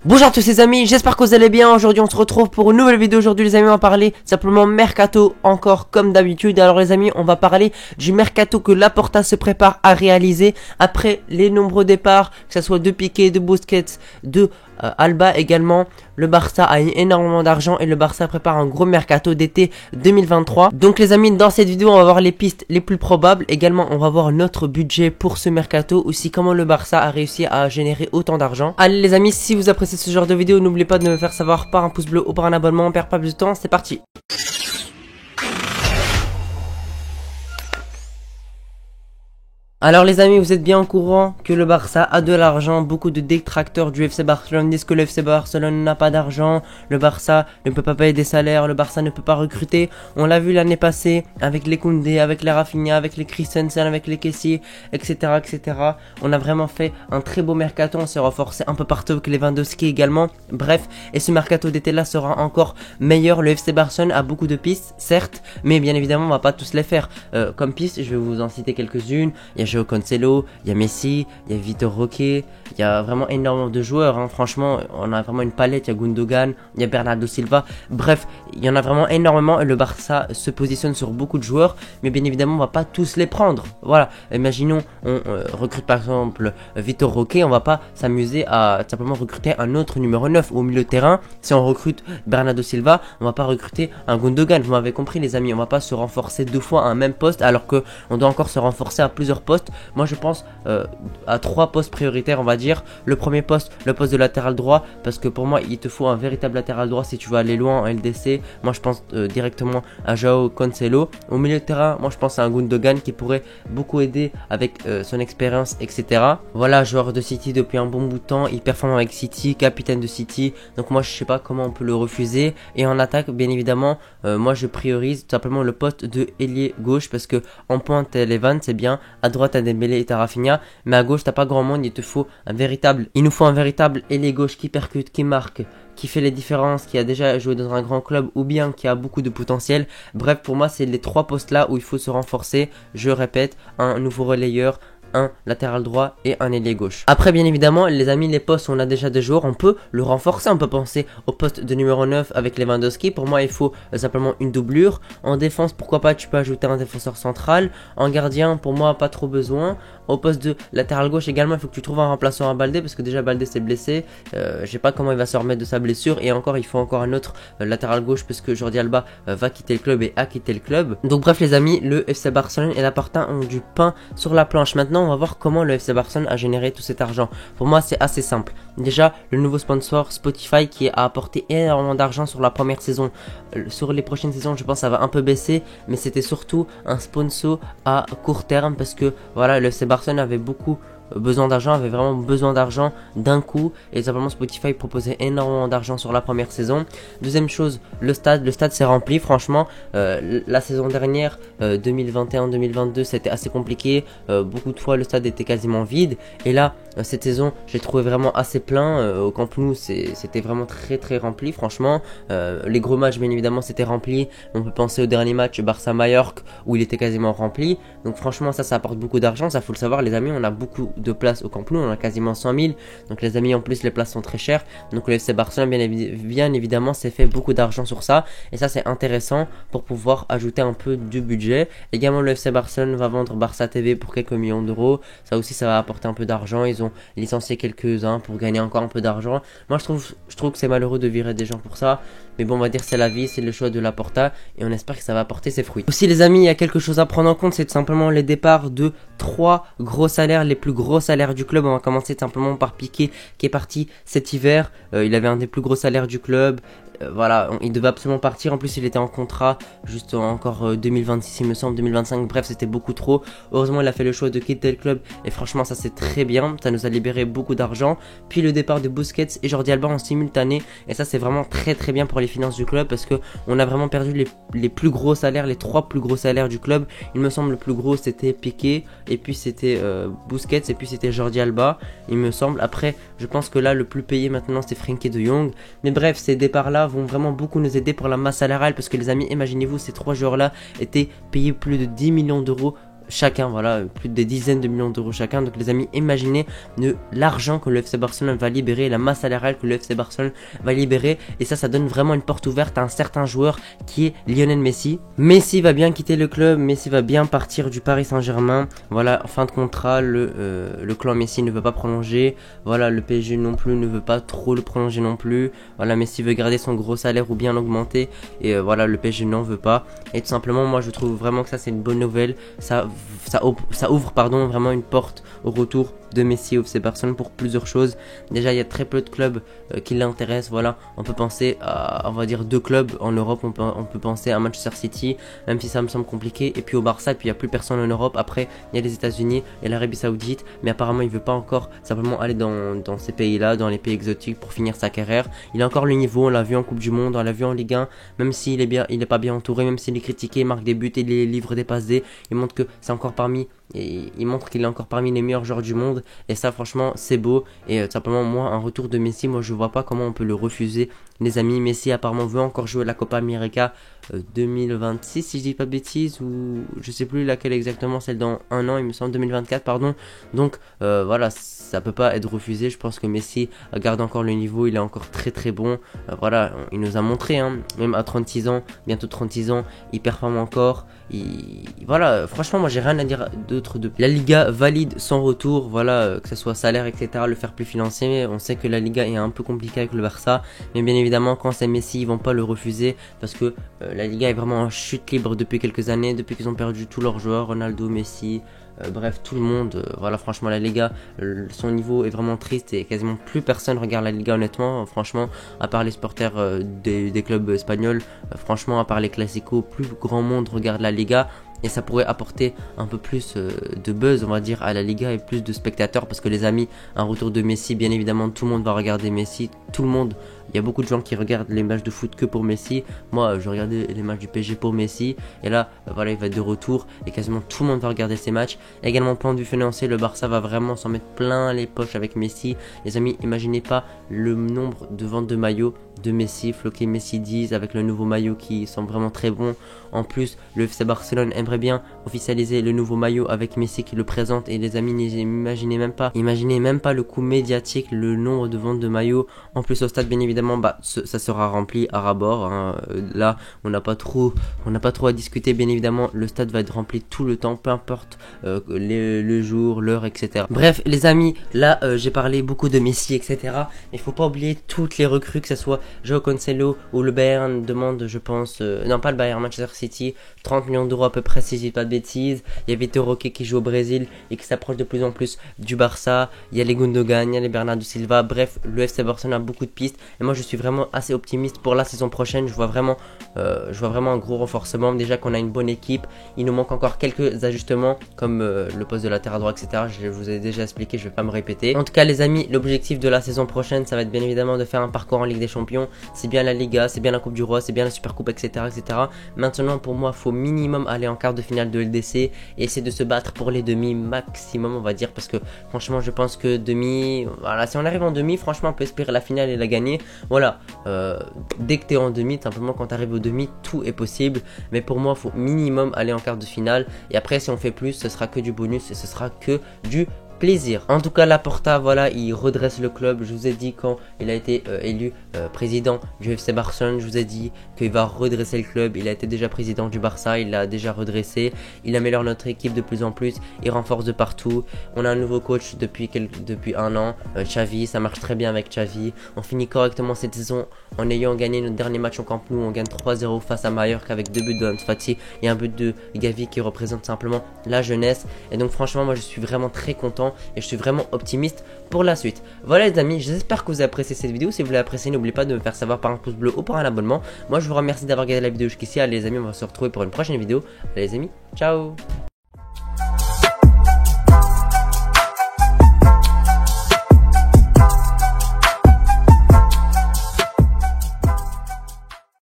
Bonjour à tous les amis, j'espère que vous allez bien. Aujourd'hui on se retrouve pour une nouvelle vidéo. Aujourd'hui les amis, on va parler simplement mercato encore comme d'habitude. Alors les amis, on va parler du mercato que Laporta se prépare à réaliser après les nombreux départs, que ce soit de Piqué, de Busquets, de Alba également. Le Barça a énormément d'argent et le Barça prépare un gros mercato d'été 2023. Donc les amis, dans cette vidéo on va voir les pistes les plus probables. Également on va voir notre budget pour ce mercato, aussi comment le Barça a réussi à générer autant d'argent. Allez les amis, si vous appréciez ce genre de vidéo, n'oubliez pas de me faire savoir par un pouce bleu ou par un abonnement. On perd pas plus de temps, c'est parti. Alors les amis, vous êtes bien au courant que le Barça a de l'argent. Beaucoup de détracteurs du FC Barcelone disent que le FC Barcelone n'a pas d'argent. Le Barça ne peut pas payer des salaires, le Barça ne peut pas recruter. On l'a vu l'année passée avec les Koundé, avec les Rafinha, avec les Christensen, avec les Kessie, etc., etc. On a vraiment fait un très beau mercato. On s'est renforcé un peu partout avec les Lewandowski également. Bref, et ce mercato d'été là sera encore meilleur. Le FC Barcelone a beaucoup de pistes, certes, mais bien évidemment on va pas tous les faire. Comme pistes, je vais vous en citer quelques-unes. Il y a João Cancelo, il y a Messi, il y a Vitor Roque, il y a vraiment énormément de joueurs, hein. Franchement, on a vraiment une palette, il y a Gundogan, il y a Bernardo Silva, bref, il y en a vraiment énormément et le Barça se positionne sur beaucoup de joueurs, mais bien évidemment, on va pas tous les prendre. Voilà, imaginons, on recrute par exemple Vitor Roque, on va pas s'amuser à simplement recruter un autre numéro 9 au milieu de terrain. Si on recrute Bernardo Silva, on va pas recruter un Gundogan, vous m'avez compris les amis, on va pas se renforcer deux fois à un même poste alors que on doit encore se renforcer à plusieurs postes. Moi je pense à trois postes prioritaires, on va dire. Le premier poste, le poste de latéral droit, parce que pour moi il te faut un véritable latéral droit si tu veux aller loin en LDC. Moi je pense directement à João Cancelo. Au milieu de terrain, moi je pense à un Gundogan qui pourrait beaucoup aider avec son expérience, etc. Voilà, joueur de City depuis un bon bout de temps, il performe avec City, capitaine de City, donc moi je sais pas comment on peut le refuser. Et en attaque, bien évidemment, moi je priorise tout simplement le poste de ailier gauche, parce que en pointe Levan c'est bien, à droite t'as Dembélé et t'as Rafinha, mais à gauche t'as pas grand monde. Il nous faut un véritable ailier gauche qui percute, qui marque, qui fait les différences, qui a déjà joué dans un grand club ou bien qui a beaucoup de potentiel. Bref, pour moi c'est les trois postes là où il faut se renforcer. Je répète, un nouveau relayeur, un latéral droit et un ailier gauche. Après bien évidemment les amis, les postes où on a déjà des joueurs, on peut le renforcer. On peut penser au poste de numéro 9 avec Lewandowski. Pour moi il faut simplement une doublure. En défense pourquoi pas, tu peux ajouter un défenseur central. En gardien pour moi pas trop besoin. Au poste de latéral gauche également il faut que tu trouves un remplaçant à Baldé, parce que déjà Baldé s'est blessé. Je sais pas comment il va se remettre de sa blessure. Et encore il faut encore un autre latéral gauche, parce que Jordi Alba va quitter le club et a quitté le club. Donc bref les amis, le FC Barcelone et Laporta ont du pain sur la planche. Maintenant on va voir comment le FC Barcelone a généré tout cet argent. Pour moi c'est assez simple. Déjà le nouveau sponsor Spotify qui a apporté énormément d'argent sur la première saison. Sur les prochaines saisons je pense que ça va un peu baisser, mais c'était surtout un sponsor à court terme, parce que voilà, le FC Barcelone avait beaucoup besoin d'argent, avait vraiment besoin d'argent d'un coup, et simplement Spotify proposait énormément d'argent sur la première saison. Deuxième chose, le stade s'est rempli. Franchement la saison dernière 2021-2022 c'était assez compliqué, beaucoup de fois le stade était quasiment vide, et là cette saison j'ai trouvé vraiment assez plein. Au Camp Nou c'était vraiment très rempli franchement. Les gros matchs bien évidemment c'était rempli. On peut penser au dernier match Barça-Mallorca où il était quasiment rempli. Donc franchement ça apporte beaucoup d'argent, ça faut le savoir les amis. On a beaucoup de places au Camp Nou, on a quasiment 100 000. Donc les amis, en plus les places sont très chères. Donc le FC Barcelone bien évidemment s'est fait beaucoup d'argent sur ça, et ça c'est intéressant pour pouvoir ajouter un peu du budget. Également le FC Barcelone va vendre Barça TV pour quelques millions d'euros. Ça aussi ça va apporter un peu d'argent. Ils ont licencié quelques-uns pour gagner encore un peu d'argent. Moi je trouve que c'est malheureux de virer des gens pour ça, mais bon on va dire c'est la vie, c'est le choix de Laporta, et on espère que ça va apporter ses fruits. Aussi les amis, il y a quelque chose à prendre en compte, c'est tout simplement les départs de trois gros salaires, les plus gros salaires du club. On va commencer simplement par Piqué qui est parti cet hiver. Il avait un des plus gros salaires du club. Voilà, il devait absolument partir. En plus il était en contrat juste encore 2026 il me semble, 2025, bref c'était beaucoup trop. Heureusement il a fait le choix de quitter le club, et franchement ça c'est très bien, ça nous a libéré beaucoup d'argent. Puis le départ de Busquets et Jordi Alba en simultané, et ça c'est vraiment très bien pour les finances du club, parce que on a vraiment perdu les plus gros salaires, les trois plus gros salaires du club. Il me semble le plus gros c'était Piqué, et puis c'était Busquets, et puis c'était Jordi Alba il me semble. Après je pense que là le plus payé maintenant c'est Frenkie de Jong, mais bref ces départs là vont vraiment beaucoup nous aider pour la masse salariale, parce que les amis imaginez-vous ces trois joueurs là étaient payés plus de 10 millions d'euros chacun, voilà, plus des dizaines de millions d'euros chacun. Donc les amis, imaginez l'argent que le FC Barcelone va libérer, la masse salariale que le FC Barcelone va libérer, et ça donne vraiment une porte ouverte à un certain joueur qui est Lionel Messi. Messi va bien quitter le club, Messi va bien partir du Paris Saint-Germain. Voilà, fin de contrat, le clan Messi ne veut pas prolonger. Voilà, le PSG non plus ne veut pas trop le prolonger non plus. Voilà, Messi veut garder son gros salaire ou bien l'augmenter, et voilà, le PSG n'en veut pas. Et tout simplement, moi je trouve vraiment que ça c'est une bonne nouvelle. Ça ouvre vraiment une porte au retour de Messi au FC Barcelone pour plusieurs choses. Déjà, il y a très peu de clubs qui l'intéressent. Voilà, on peut penser à, on va dire, 2 clubs en Europe. On peut penser à Manchester City, même si ça me semble compliqué, et puis au Barça. Et puis il n'y a plus personne en Europe. Après, il y a les États-Unis et l'Arabie Saoudite, mais apparemment il veut pas encore simplement aller dans ces pays-là, dans les pays exotiques, pour finir sa carrière. Il a encore le niveau, on l'a vu en Coupe du Monde, on l'a vu en Ligue 1, même s'il est bien, il n'est pas bien entouré, même s'il est critiqué, il marque des buts et il livre des passes D. Il montre que c'est encore il montre qu'il est encore parmi les meilleurs joueurs du monde, et ça franchement c'est beau. Et tout simplement, moi, un retour de Messi, moi je vois pas comment on peut le refuser. Les amis, Messi apparemment veut encore jouer la Copa América 2026 si je dis pas de bêtises, ou je sais plus laquelle exactement, celle dans un an, il me semble, 2024 pardon. Donc voilà, ça peut pas être refusé. Je pense que Messi garde encore le niveau, il est encore très très bon. Voilà, il nous a montré, hein, même à 36 ans, bientôt 36 ans, il performe encore. Voilà, franchement moi j'ai rien à dire d'autre de la Liga valide son retour. Voilà, que ce soit salaire etc, le faire plus financier. On sait que la Liga est un peu compliquée avec le Barça, mais bien évidemment quand c'est Messi ils vont pas le refuser, parce que la Liga est vraiment en chute libre depuis quelques années, depuis qu'ils ont perdu tous leurs joueurs, Ronaldo, Messi, bref tout le monde. Voilà, franchement la Liga, son niveau est vraiment triste et quasiment plus personne regarde la Liga honnêtement. Franchement, à part les supporters des clubs espagnols, franchement à part les Clasico, plus grand monde regarde la Liga. Et ça pourrait apporter un peu plus de buzz, on va dire, à la Liga, et plus de spectateurs, parce que les amis, un retour de Messi, bien évidemment tout le monde va regarder Messi, tout le monde. Il y a beaucoup de gens qui regardent les matchs de foot que pour Messi. Moi, je regardais les matchs du PSG pour Messi. Et là, voilà, il va être de retour et quasiment tout le monde va regarder ces matchs. Également, point de vue financier, le Barça va vraiment s'en mettre plein les poches avec Messi. Les amis, imaginez pas le nombre de ventes de maillots de Messi, floqué Messi 10, avec le nouveau maillot qui semble vraiment très bon. En plus, le FC Barcelone aimerait bien officialiser le nouveau maillot avec Messi qui le présente. Et les amis, imaginez même pas le coût médiatique, le nombre de ventes de maillots. En plus, au stade, bien évidemment, ça sera rempli à ras-bord, hein. Là on n'a pas trop à discuter. Bien évidemment le stade va être rempli tout le temps, peu importe le jour, l'heure, etc. Bref les amis, là j'ai parlé beaucoup de Messi, etc. Il faut pas oublier toutes les recrues, que ce soit João Cancelo ou le Bayern demande, je pense, non pas le Bayern, Manchester City, 30 millions d'euros à peu près si je dis pas de bêtises. Il y a Vitor Roque qui joue au Brésil et qui s'approche de plus en plus du Barça. Il y a les Gundogan, il y a les Bernardo Silva. Bref, le FC Barcelone a beaucoup de pistes, et moi je suis vraiment assez optimiste pour la saison prochaine. Je vois vraiment un gros renforcement. Déjà qu'on a une bonne équipe, il nous manque encore quelques ajustements comme le poste de latéral droit, etc. Je vous ai déjà expliqué, je vais pas me répéter. En tout cas les amis, l'objectif de la saison prochaine, ça va être bien évidemment de faire un parcours en Ligue des Champions. C'est bien la Liga, c'est bien la Coupe du Roi, c'est bien la Supercoupe, etc., etc. Maintenant pour moi, faut minimum aller en quart de finale de LDC et essayer de se battre pour les demi maximum, on va dire, parce que franchement je pense que demi, voilà, si on arrive en demi, franchement on peut espérer la finale et la gagner. Voilà, dès que tu es en demi, simplement quand tu arrives au demi, tout est possible. Mais pour moi, il faut minimum aller en quart de finale. Et après, si on fait plus, ce sera que du bonus et ce sera que du plaisir. En tout cas, Laporta, voilà, il redresse le club. Je vous ai dit quand il a été élu président du FC Barcelone, je vous ai dit qu'il va redresser le club. Il a été déjà président du Barça, il l'a déjà redressé. Il améliore notre équipe de plus en plus, il renforce de partout. On a un nouveau coach depuis un an, Xavi, ça marche très bien avec Xavi. On finit correctement cette saison en ayant gagné notre dernier match au Camp Nou. On gagne 3-0 face à Mallorca avec 2 buts de Ansu Fati et un but de Gavi qui représente simplement la jeunesse. Et donc franchement, moi je suis vraiment très content et je suis vraiment optimiste pour la suite. Voilà les amis, j'espère que vous avez apprécié cette vidéo. Si vous l'avez apprécié, n'oubliez pas de me faire savoir par un pouce bleu ou par un abonnement. Moi je vous remercie d'avoir regardé la vidéo jusqu'ici. Allez les amis, on va se retrouver pour une prochaine vidéo. Allez les amis, ciao.